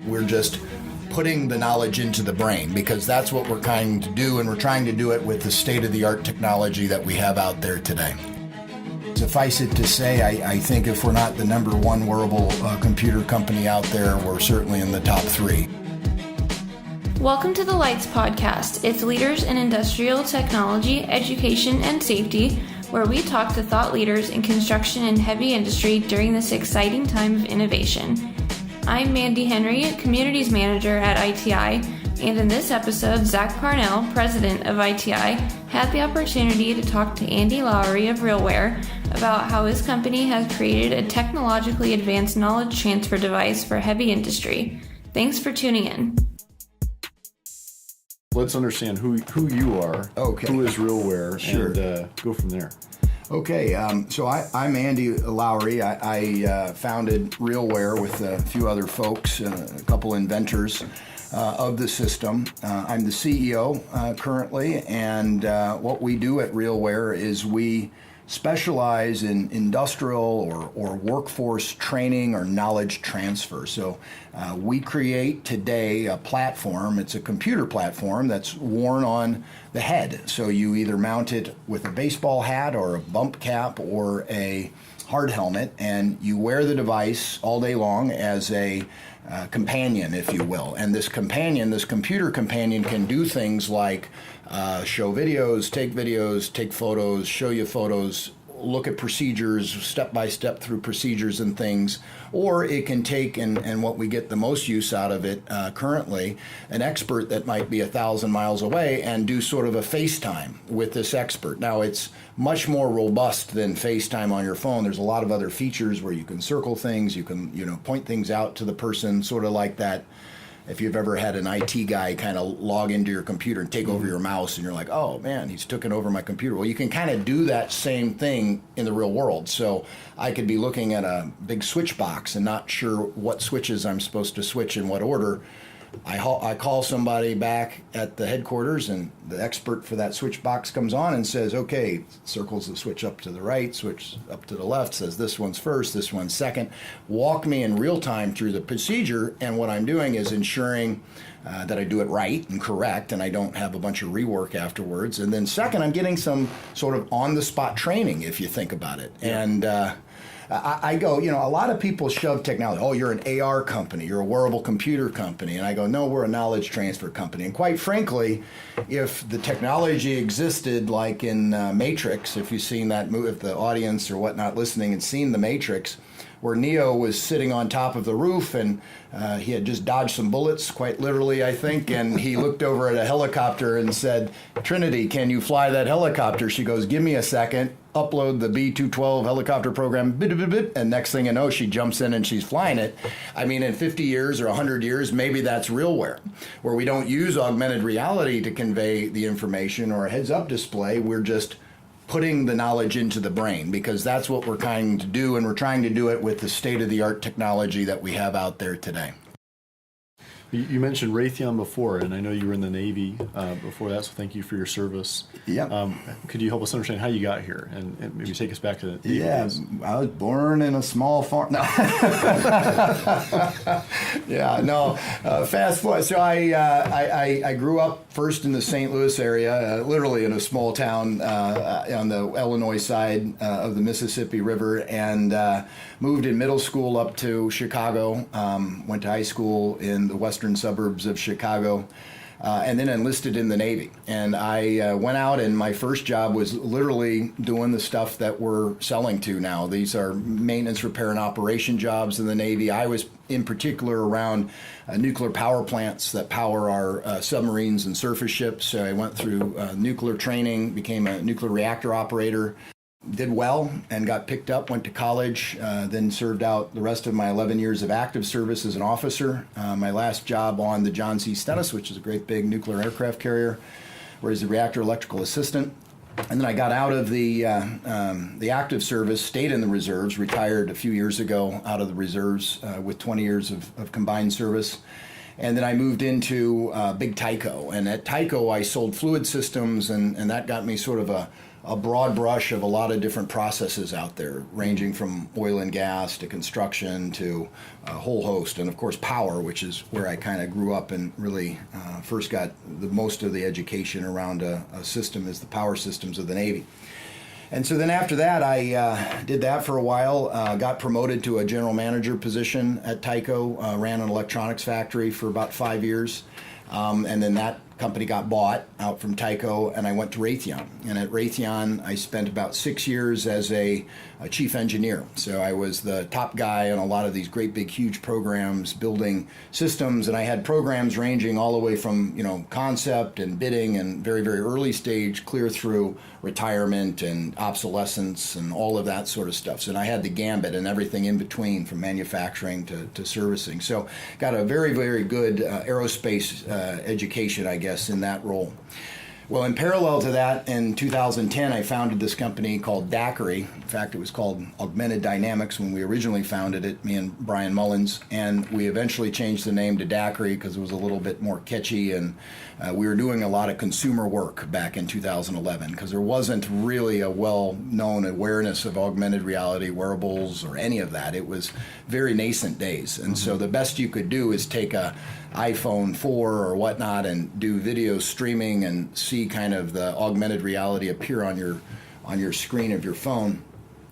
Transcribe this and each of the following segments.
We're just putting the knowledge into the brain, because that's what we're trying to do, and we're trying to do it with the state-of-the-art technology that we have out there today. Suffice it to say, I think if we're not the number one wearable computer company out there, we're certainly in the top 3. Welcome to the LITES podcast. It's leaders in industrial technology, education, and safety, where we talk to thought leaders in construction and heavy industry during this exciting time of innovation. I'm Mandy Henry, Communities Manager at ITI, and in this episode, Zack Parnell, President of ITI, had the opportunity to talk to Andy Lowery of RealWear about how his company has created a technologically advanced knowledge transfer device for heavy industry. Thanks for tuning in. Let's understand who you are, who is RealWear, sure. And go from there. Okay, so I'm Andy Lowery. I founded RealWear with a few other folks, a couple inventors of the system. I'm the CEO currently, and what we do at RealWear is we specialize in industrial or workforce training or knowledge transfer. So we create today a platform. It's a computer platform that's worn on the head. So you either mount it with a baseball hat or a bump cap or a hard helmet, and you wear the device all day long as a companion, if you will. And this computer companion can do things like show videos, take photos, show you photos, look at procedures, step by step through procedures and things. Or it can take, and what we get the most use out of it currently, an expert that might be 1,000 miles away and do sort of a FaceTime with this expert. Now, it's much more robust than FaceTime on your phone. There's a lot of other features where you can circle things, you can point things out to the person, sort of like that. If you've ever had an IT guy kind of log into your computer and take over your mouse, and you're like, oh man, he's taken over my computer. Well, you can kind of do that same thing in the real world. So I could be looking at a big switch box and not sure what switches I'm supposed to switch in what order. I call somebody back at the headquarters, and the expert for that switch box comes on and says, okay, circles the switch up to the right, switch up to the left, says this one's first, this one's second. Walk me in real time through the procedure, and what I'm doing is ensuring that I do it right and correct, and I don't have a bunch of rework afterwards. And then second, I'm getting some sort of on-the-spot training, if you think about it. Yeah. And I go, a lot of people shove technology. Oh, you're an AR company, you're a wearable computer company. And I go, no, we're a knowledge transfer company. And quite frankly, if the technology existed like in Matrix, if you've seen that movie, if the audience or whatnot listening had seen the Matrix, where Neo was sitting on top of the roof, and he had just dodged some bullets, quite literally, I think, and he looked over at a helicopter and said, Trinity, can you fly that helicopter? She goes, give me a second, upload the B-212 helicopter program, and next thing you know, she jumps in and she's flying it. I mean, in 50 years or 100 years, maybe that's RealWear, where we don't use augmented reality to convey the information or a heads-up display. We're just putting the knowledge into the brain, because that's what we're trying to do, and we're trying to do it with the state-of-the-art technology that we have out there today. You mentioned Raytheon before, and I know you were in the Navy before that, so thank you for your service. Yeah. Could you help us understand how you got here, and maybe take us back to the Navy days? I was born in a small farm. No. Fast forward. So I grew up first in the St. Louis area, literally in a small town on the Illinois side of the Mississippi River, and moved in middle school up to Chicago, went to high school in the western suburbs of Chicago, and then enlisted in the Navy. And I went out, and my first job was literally doing the stuff that we're selling to now. These are maintenance, repair, and operation jobs in the Navy. I was in particular around nuclear power plants that power our submarines and surface ships. So I went through nuclear training, became a nuclear reactor operator, did well and got picked up, went to college, then served out the rest of my 11 years of active service as an officer. My last job on the John C. Stennis, which is a great big nuclear aircraft carrier, where he's the reactor electrical assistant. And then I got out of the active service, stayed in the reserves, retired a few years ago out of the reserves with 20 years of combined service. And then I moved into big Tyco. And at Tyco, I sold fluid systems, and that got me sort of a a broad brush of a lot of different processes out there, ranging from oil and gas to construction to a whole host, and of course power, which is where I kind of grew up and really first got the most of the education around a system is the power systems of the Navy. And so then after that, I did that for a while, got promoted to a general manager position at Tyco, ran an electronics factory for about 5 years, and then that company got bought out from Tyco, and I went to Raytheon. And at Raytheon, I spent about 6 years as a chief engineer. So I was the top guy on a lot of these great big huge programs, building systems, and I had programs ranging all the way from concept and bidding and very, very early stage clear through retirement and obsolescence and all of that sort of stuff. So, and I had the gambit and everything in between from manufacturing to servicing. So got a very, very good aerospace education, I guess, in that role. Well, in parallel to that, in 2010, I founded this company called Daiquiri. In fact, it was called Augmented Dynamics when we originally founded it, me and Brian Mullins, and we eventually changed the name to Daiquiri because it was a little bit more catchy, and we were doing a lot of consumer work back in 2011 because there wasn't really a well-known awareness of augmented reality, wearables, or any of that. It was very nascent days, and so the best you could do is take a iPhone 4 or whatnot and do video streaming and see kind of the augmented reality appear on your screen of your phone.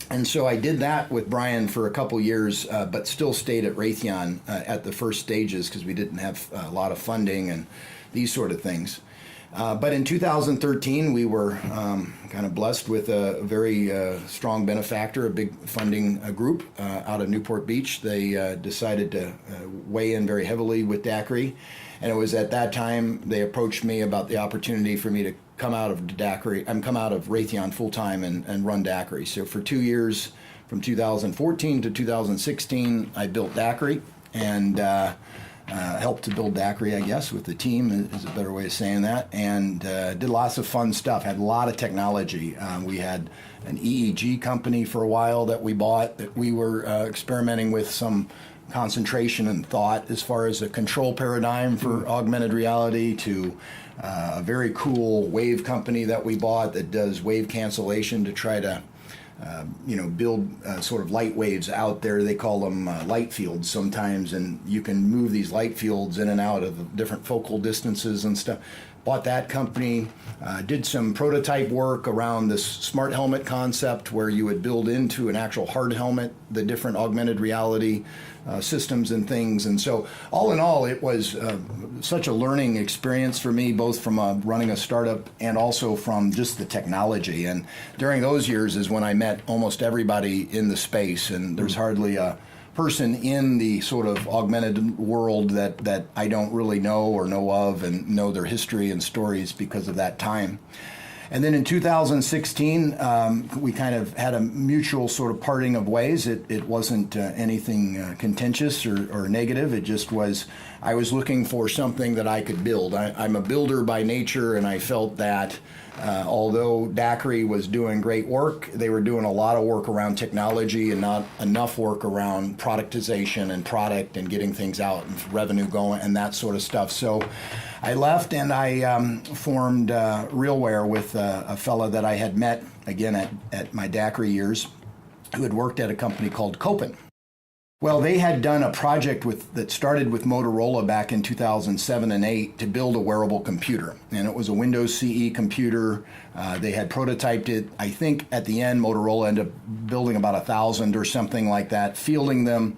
And so I did that with Brian for a couple years, but still stayed at Raytheon at the first stages because we didn't have a lot of funding and these sort of things. But in 2013, we were kind of blessed with a very strong benefactor, a big funding group out of Newport Beach. They decided to weigh in very heavily with Daiquiri. And it was at that time they approached me about the opportunity for me to come out of Raytheon full-time and run Daiquiri. So for 2 years, from 2014 to 2016, I built Daiquiri and helped to build Daiquiri, I guess, with the team is a better way of saying that, and did lots of fun stuff, had a lot of technology. We had an EEG company for a while that we bought that we were experimenting with some concentration and thought as far as a control paradigm for augmented reality, to a very cool wave company that we bought that does wave cancellation to try to build sort of light waves out there. They call them light fields sometimes, and you can move these light fields in and out of different focal distances and stuff. Bought that company, did some prototype work around this smart helmet concept where you would build into an actual hard helmet the different augmented reality systems and things. And so all in all, it was such a learning experience for me, both from running a startup and also from just the technology. And during those years is when I met almost everybody in the space, and there's hardly a person in the sort of augmented world that I don't really know or know of and know their history and stories because of that time. And then in 2016, we kind of had a mutual sort of parting of ways. It wasn't anything contentious or negative. It just was, I was looking for something that I could build. I'm a builder by nature, and I felt that although Daiquiri was doing great work, they were doing a lot of work around technology and not enough work around productization and product and getting things out and revenue going and that sort of stuff. So I left and I formed RealWear with a fella that I had met, again, at my Daiquiri years, who had worked at a company called Copen. Well, they had done a project that started with Motorola back in 2007 and 8 to build a wearable computer. And it was a Windows CE computer. They had prototyped it. I think at the end, Motorola ended up building about 1,000 or something like that, fielding them.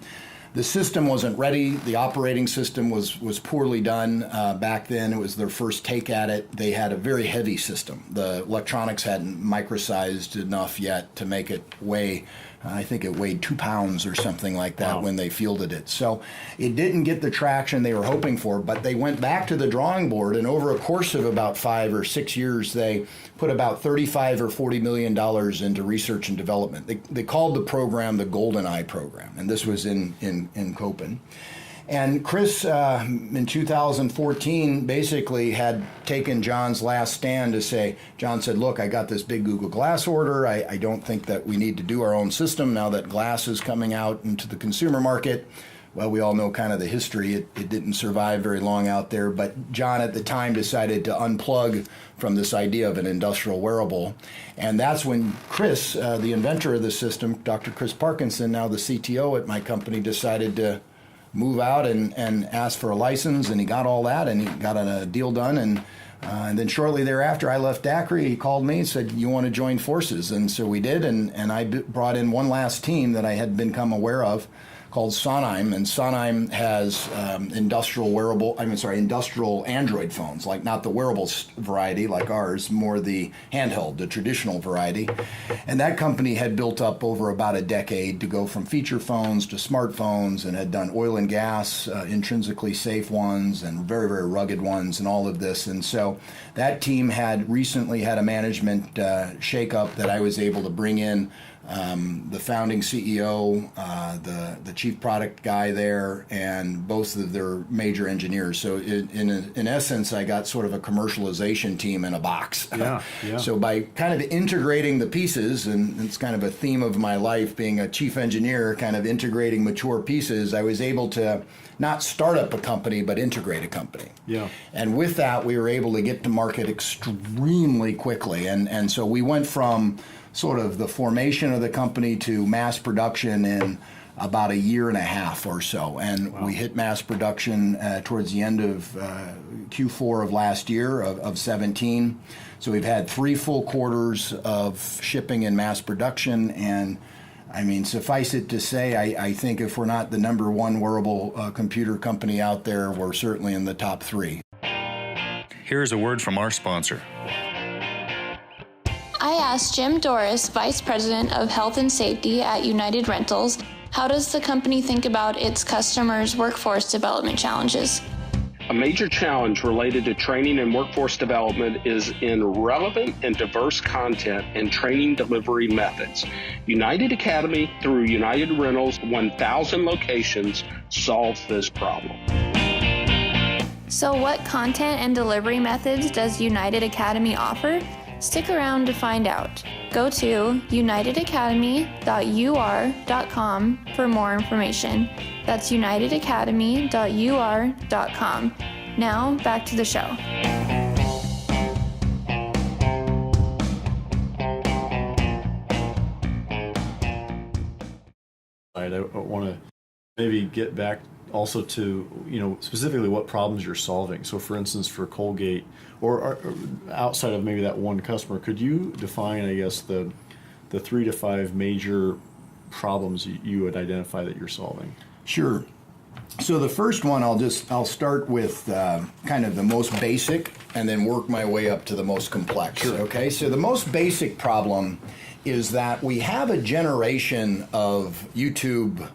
The system wasn't ready. The operating system was poorly done back then. It was their first take at it. They had a very heavy system. The electronics hadn't microsized enough yet to make it weigh, I think it weighed 2 pounds or something like that. Wow. When they fielded it. So it didn't get the traction they were hoping for, but they went back to the drawing board, and over a course of about 5 or 6 years, they put about $35 or $40 million into research and development. They called the program the GoldenEye program, and this was in Copen. And Chris, in 2014, basically had taken John's last stand to say, John said, look, I got this big Google Glass order. I don't think that we need to do our own system now that Glass is coming out into the consumer market. well, we all know kind of the history. It didn't survive very long out there, but John at the time decided to unplug from this idea of an industrial wearable. And that's when Chris, the inventor of the system, Dr. Chris Parkinson, now the CTO at my company, decided to move out and ask for a license, and he got all that, and he got a deal done. And then shortly thereafter, I left Dacry. He called me and said, you want to join forces? And so we did, and I brought in one last team that I had become aware of called Sonheim, and Sonheim has industrial Android phones, like not the wearables variety like ours, more the handheld, the traditional variety. And that company had built up over about a decade to go from feature phones to smartphones, and had done oil and gas, intrinsically safe ones and very, very rugged ones and all of this. And so that team had recently had a management shakeup that I was able to bring in the founding CEO, the chief product guy there, and both of their major engineers. So in essence, I got sort of a commercialization team in a box. Yeah. So by kind of integrating the pieces, and it's kind of a theme of my life, being a chief engineer, kind of integrating mature pieces, I was able to not start up a company, but integrate a company. Yeah. And with that, we were able to get to market extremely quickly. And so we went from sort of the formation of the company to mass production in about a year and a half or so. And we hit mass production towards the end of Q4 of last year of 17. So we've had 3 full quarters of shipping and mass production. And I mean, suffice it to say, I think if we're not the number one wearable computer company out there, we're certainly in the top 3. Here's a word from our sponsor. I asked Jim Doris, Vice President of Health and Safety at United Rentals, how does the company think about its customers' workforce development challenges? A major challenge related to training and workforce development is in relevant and diverse content and training delivery methods. United Academy, through United Rentals' 1,000 locations, solves this problem. So what content and delivery methods does United Academy offer? Stick around to find out. Go to unitedacademy.ur.com for more information. That's unitedacademy.ur.com. Now, back to the show. I want to maybe get back also to, specifically what problems you're solving. So for instance, for Colgate, or outside of maybe that one customer, could you define, I guess, the 3 to 5 major problems you would identify that you're solving? Sure. So the first one, I'll start with kind of the most basic and then work my way up to the most complex. Sure. Okay, so the most basic problem is that we have a generation of YouTube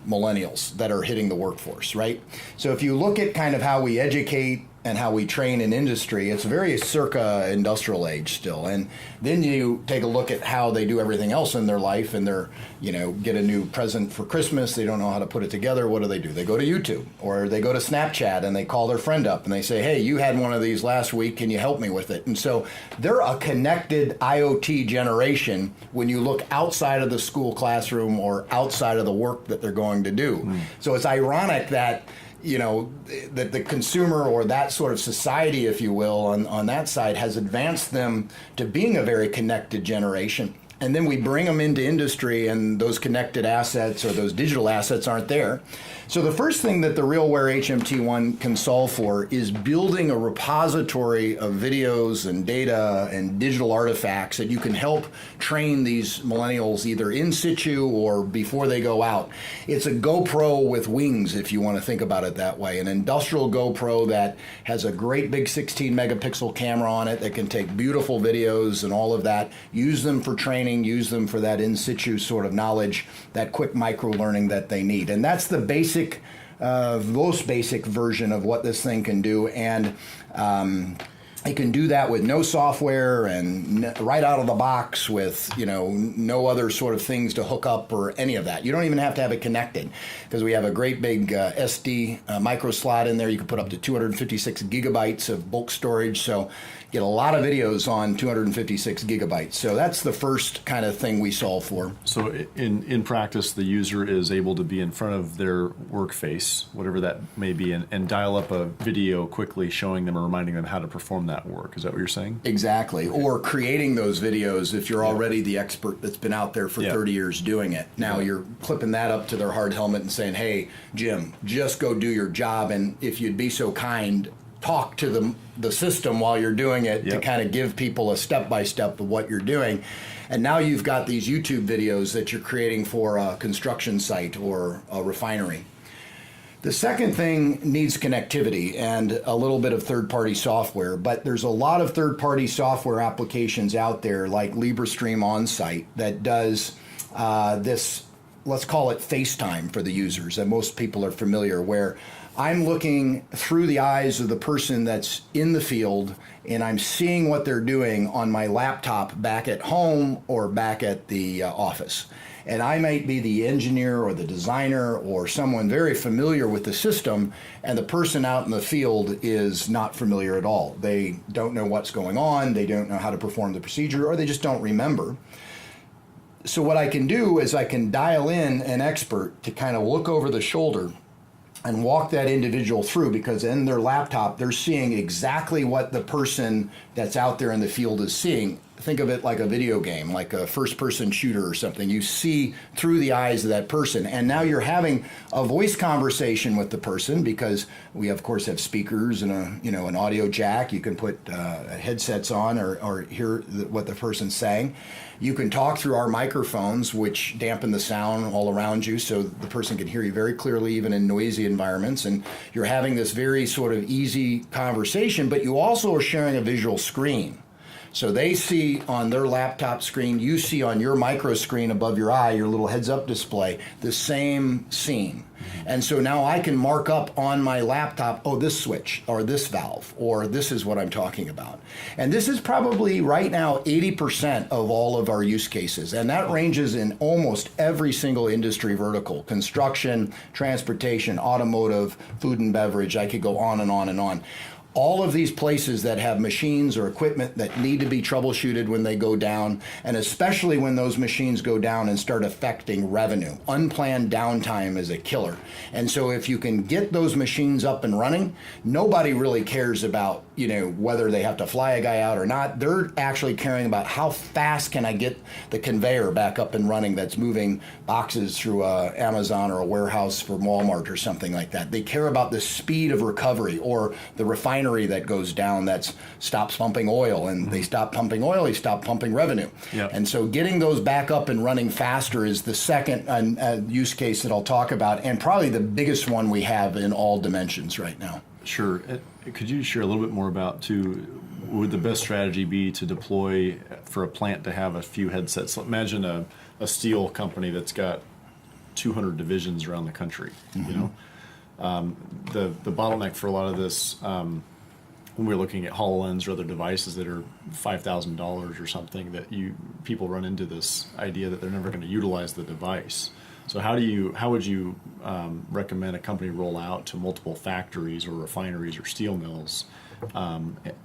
millennials that are hitting the workforce, right? So if you look at kind of how we educate and how we train in industry, it's very circa industrial age still. And then you take a look at how they do everything else in their life, and they're, get a new present for Christmas, they don't know how to put it together. What do? They go to YouTube, or they go to Snapchat and they call their friend up and they say, hey, you had one of these last week, can you help me with it? And so they're a connected IoT generation when you look outside of the school classroom or outside of the work that they're going to do. So it's ironic that that the consumer, or that sort of society, if you will, on that side has advanced them to being a very connected generation. And then we bring them into industry, and those connected assets or those digital assets aren't there. So the first thing that the RealWear HMT1 can solve for is building a repository of videos and data and digital artifacts that you can help train these millennials either in situ or before they go out. It's a GoPro with wings, if you want to think about it that way. An industrial GoPro that has a great big 16 megapixel camera on it that can take beautiful videos and all of that. Use them for training, use them for that in situ sort of knowledge, that quick micro learning that they need. And that's the most basic version of what this thing can do. And It can do that with no software and right out of the box with, no other sort of things to hook up or any of that. You don't even have to have it connected because we have a great big SD micro slot in there. You can put up to 256 gigabytes of bulk storage. So get a lot of videos on 256 gigabytes. So that's the first kind of thing we solve for. So in practice, the user is able to be in front of their work face, whatever that may be, and dial up a video quickly showing them or reminding them how to perform that work. Is that what you're saying? Exactly. Or creating those videos if you're already the expert that's been out there for 30 years doing it. Now you're clipping that up to their hard helmet and saying, hey, Jim, just go do your job. And if you'd be so kind, talk to the system while you're doing it to kind of give people a step-by-step of what you're doing. And now you've got these YouTube videos that you're creating for a construction site or a refinery. The second thing needs connectivity and a little bit of third-party software, but there's a lot of third-party software applications out there like LibreStream OnSite that does this, let's call it FaceTime for the users, that most people are familiar, where I'm looking through the eyes of the person that's in the field and I'm seeing what they're doing on my laptop back at home or back at the office. And I might be the engineer or the designer or someone very familiar with the system, and the person out in the field is not familiar at all. They don't know what's going on, they don't know how to perform the procedure, or they just don't remember. So what I can do is I can dial in an expert to kind of look over the shoulder and walk that individual through, because in their laptop, they're seeing exactly what the person that's out there in the field is seeing. Think of it like a video game, like a first-person shooter or something. You see through the eyes of that person, and now you're having a voice conversation with the person, because we of course have speakers and an audio jack. You can put headsets on or hear what the person's saying. You can talk through our microphones, which dampen the sound all around you, so the person can hear you very clearly, even in noisy environments. And you're having this very sort of easy conversation, but you also are sharing a visual screen. So they see on their laptop screen, you see on your micro screen above your eye, your little heads-up display, the same scene. And so now I can mark up on my laptop, oh, this switch, or this valve, or this is what I'm talking about. And this is probably right now 80% of all of our use cases. And that ranges in almost every single industry vertical: construction, transportation, automotive, food and beverage. I could go on and on and on. All of these places that have machines or equipment that need to be troubleshooted when they go down, and especially when those machines go down and start affecting revenue. Unplanned downtime is a killer. And so if you can get those machines up and running, nobody really cares about, whether they have to fly a guy out or not. They're actually caring about how fast can I get the conveyor back up and running that's moving boxes through Amazon or a warehouse for Walmart or something like that. They care about the speed of recovery, or the refinery that goes down that stops pumping oil, and they stop pumping oil, they stop pumping revenue. Yep. And so getting those back up and running faster is the second use case that I'll talk about, and probably the biggest one we have in all dimensions right now. Sure. Could you share a little bit more about, would the best strategy be to deploy for a plant to have a few headsets? Imagine a steel company that's got 200 divisions around the country, The bottleneck for a lot of this, when we're looking at HoloLens or other devices that are $5,000 or something, that people run into this idea that they're never going to utilize the device. So how would you recommend a company roll out to multiple factories or refineries or steel mills?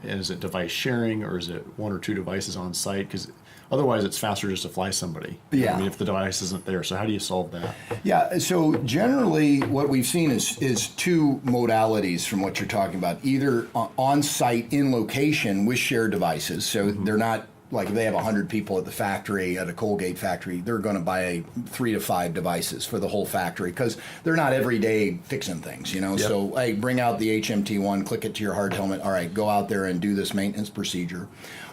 Is it device sharing, or is it one or two devices on site? Because otherwise it's faster just to fly somebody. Yeah. I mean, if the device isn't there. So how do you solve that? Yeah, so generally what we've seen is two modalities from what you're talking about. Either on site, in location with shared devices. So they're not, like if they have 100 people at the factory, at a Colgate factory, they're going to buy 3 to 5 devices for the whole factory, because they're not every day fixing things, Yep. So, hey, bring out the HMT1, click it to your hard helmet. All right, go out there and do this maintenance procedure.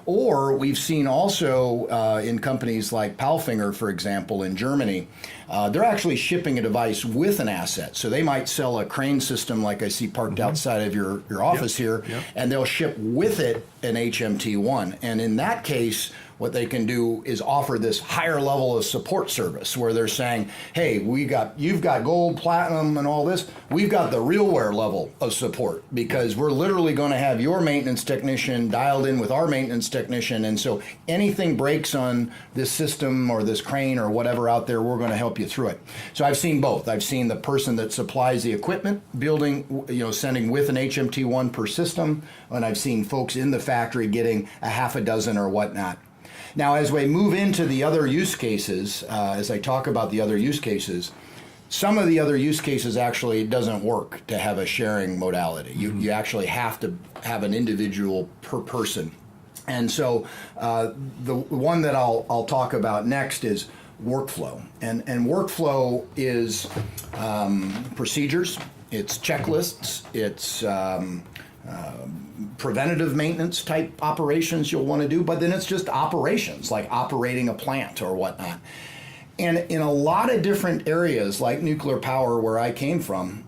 Or we've seen also in companies like Palfinger, for example, in Germany, they're actually shipping a device with an asset. So they might sell a crane system like I see parked outside of your office here, and they'll ship with it an HMT1. And in that case, what they can do is offer this higher level of support service where they're saying, hey, you've got gold, platinum, and all this. We've got the RealWear level of support because we're literally going to have your maintenance technician dialed in with our maintenance technician. And so anything breaks on this system or this crane or whatever out there, we're going to help you through it. So I've seen both. I've seen the person that supplies the equipment, sending with an HMT1 per system, and I've seen folks in the factory getting a half a dozen or whatnot. Now, as we move into the other use cases, as I talk about the other use cases, some of the other use cases actually doesn't work to have a sharing modality. You actually have to have an individual per person. And so the one that I'll talk about next is workflow. And workflow is procedures, it's checklists, it's preventative maintenance type operations you'll want to do, but then it's just operations like operating a plant or whatnot. And in a lot of different areas like nuclear power where I came from,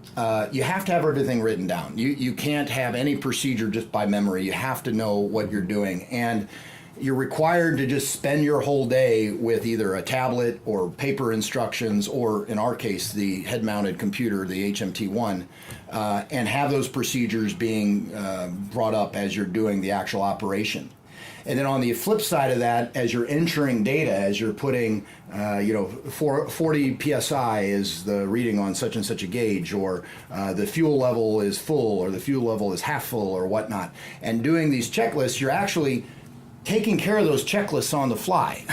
you have to have everything written down. You can't have any procedure just by memory. You have to know what you're doing. And you're required to just spend your whole day with either a tablet or paper instructions, or in our case, the head-mounted computer, the HMT1, and have those procedures being brought up as you're doing the actual operation. And then on the flip side of that, as you're entering data, as you're putting, 40 psi is the reading on such and such a gauge, or the fuel level is full, or the fuel level is half full, or whatnot, and doing these checklists, you're actually taking care of those checklists on the fly.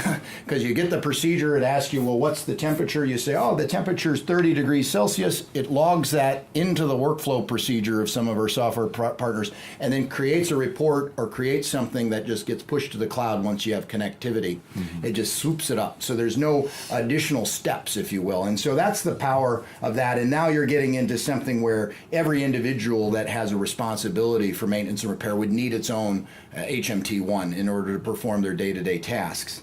Because you get the procedure, it asks you, well, what's the temperature? You say, oh, the temperature is 30 degrees Celsius. It logs that into the workflow procedure of some of our software partners, and then creates a report or creates something that just gets pushed to the cloud once you have connectivity. It just swoops it up. So there's no additional steps, if you will. And so that's the power of that. And now you're getting into something where every individual that has a responsibility for maintenance and repair would need its own HMT1 in order to perform their day-to-day tasks.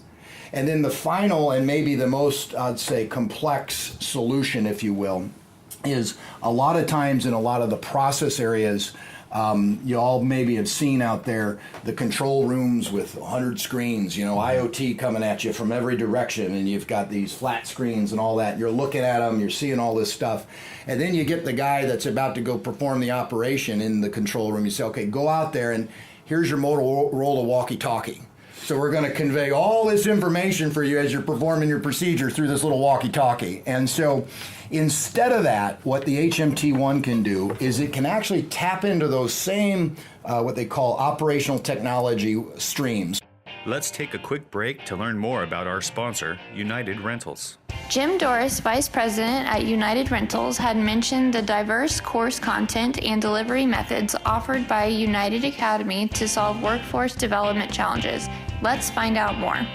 And then the final and maybe the most, I'd say, complex solution, if you will, is a lot of times in a lot of the process areas, you all maybe have seen out there the control rooms with 100 screens, IoT coming at you from every direction, and you've got these flat screens and all that. You're looking at them, you're seeing all this stuff. And then you get the guy that's about to go perform the operation in the control room. You say, okay, go out there and here's your Motorola walkie-talkie. So we're going to convey all this information for you as you're performing your procedure through this little walkie-talkie. And so instead of that, what the HMT1 can do is it can actually tap into those same, what they call operational technology streams. Let's take a quick break to learn more about our sponsor, United Rentals. Jim Doris, Vice President at United Rentals, had mentioned the diverse course content and delivery methods offered by United Academy to solve workforce development challenges. Let's find out more.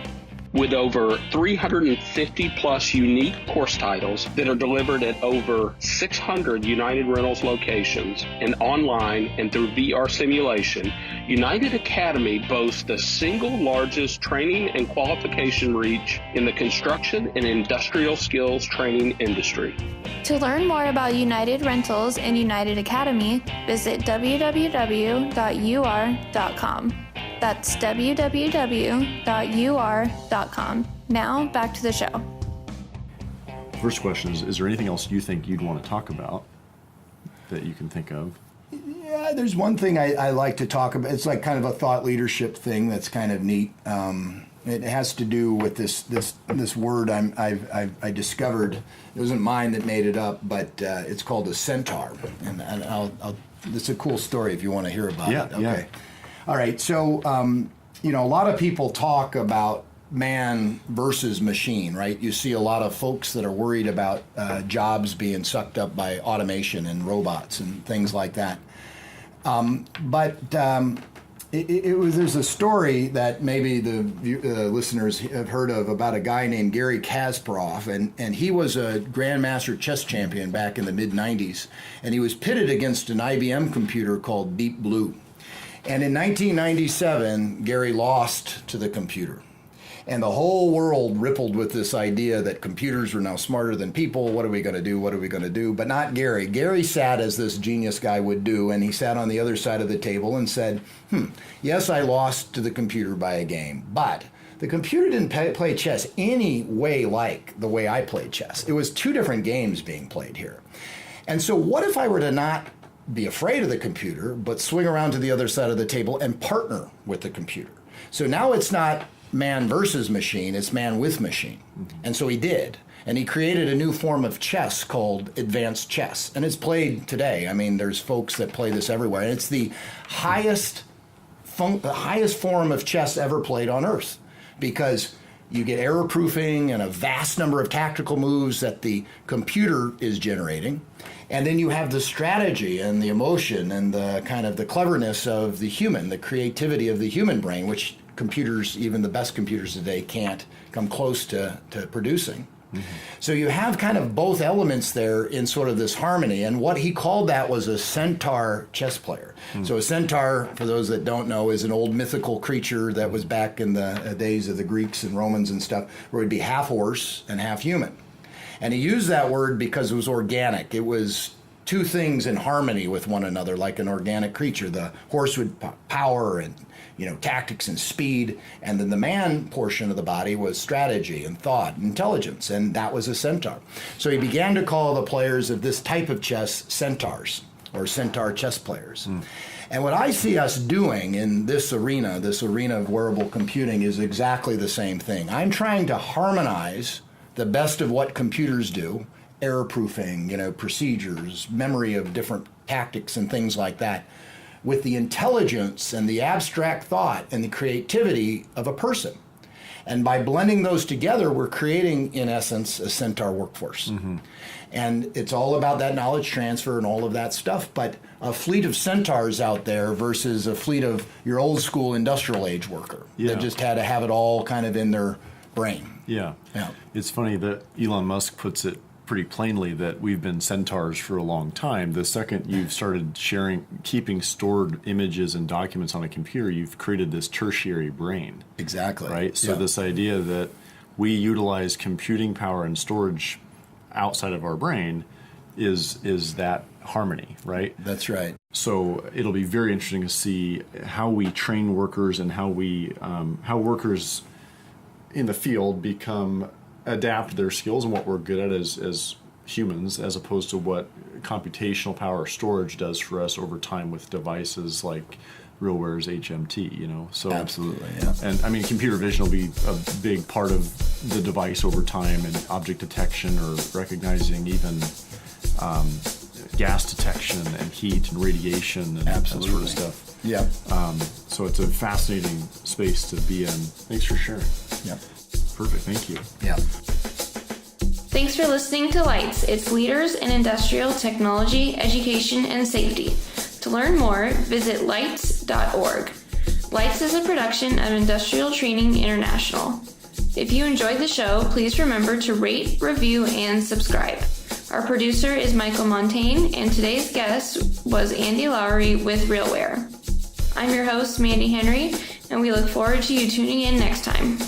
With over 350 plus unique course titles that are delivered at over 600 United Rentals locations and online and through VR simulation, United Academy boasts the single largest training and qualification reach in the construction and industrial skills training industry. To learn more about United Rentals and United Academy, visit www.ur.com. That's www.ur.com. Now, back to the show. First question is there anything else you think you'd want to talk about that you can think of? Yeah, there's one thing I like to talk about. It's like kind of a thought leadership thing that's kind of neat. It has to do with this word I discovered. It wasn't mine that made it up, but it's called a centaur. And it's a cool story if you want to hear about it. Okay. Yeah. All right. So, a lot of people talk about man versus machine, right? You see a lot of folks that are worried about jobs being sucked up by automation and robots and things like that. There's a story that maybe the listeners have heard of about a guy named Gary Kasparov, and he was a Grandmaster chess champion back in the mid-90s, and he was pitted against an IBM computer called Deep Blue. And in 1997, Gary lost to the computer. And the whole world rippled with this idea that computers are now smarter than people. What are we going to do? What are we going to do? But not Gary. Gary sat as this genius guy would do, and he sat on the other side of the table and said, yes, I lost to the computer by a game, but The computer didn't play chess any way like the way I played chess. It was two different games being played here. And so what if I were to not be afraid of the computer, but swing around to the other side of the table and partner with the computer? So now it's not man versus machine, it's man with machine. And so he did. And he created a new form of chess called advanced chess. And it's played today. I mean, there's folks that play this everywhere. And it's the highest form of chess ever played on Earth, because you get error proofing and a vast number of tactical moves that the computer is generating. And then you have the strategy and the emotion and the kind of the cleverness of the human, the creativity of the human brain, which computers, even the best computers today, can't come close to producing. So you have kind of both elements there in sort of this harmony, and what he called that was a centaur chess player. So a centaur, for those that don't know, is an old mythical creature that was back in the days of the Greeks and Romans and stuff, where it'd be half horse and half human. And he used that word because it was organic. It was two things in harmony with one another, like an organic creature. The horse would power and tactics and speed, and then the man portion of the body was strategy and thought and intelligence, and that was a centaur. So he began to call the players of this type of chess centaurs, or centaur chess players. And what I see us doing in this arena of wearable computing, is exactly the same thing. I'm trying to harmonize the best of what computers do, error proofing, procedures, memory of different tactics and things like that, with the intelligence and the abstract thought and the creativity of a person. And by blending those together, we're creating, in essence, a centaur workforce. And it's all about that knowledge transfer and all of that stuff. But a fleet of centaurs out there versus a fleet of your old school industrial age worker that just had to have it all kind of in their brain. Yeah. It's funny that Elon Musk puts it pretty plainly that we've been centaurs for a long time. The second you've started keeping stored images and documents on a computer, you've created this tertiary brain. Exactly. Right? So this idea that we utilize computing power and storage outside of our brain is that harmony, right? That's right. So it'll be very interesting to see how we train workers and how workers in the field adapt their skills and what we're good at as humans, as opposed to what computational power storage does for us over time with devices like RealWear's HMT, So absolutely, yeah. And I mean, computer vision will be a big part of the device over time, and object detection, or recognizing even gas detection and heat and radiation and that sort of stuff. Yeah. So it's a fascinating space to be in. Thanks for sharing. Yeah. Perfect. Thank you. Yeah. Thanks for listening to LITES. It's Leaders in Industrial Technology, Education, and Safety. To learn more, visit lites.org. LITES is a production of Industrial Training International. If you enjoyed the show, please remember to rate, review, and subscribe. Our producer is Michael Montaigne, and today's guest was Andy Lowery with RealWear. I'm your host, Mandy Henry, and we look forward to you tuning in next time.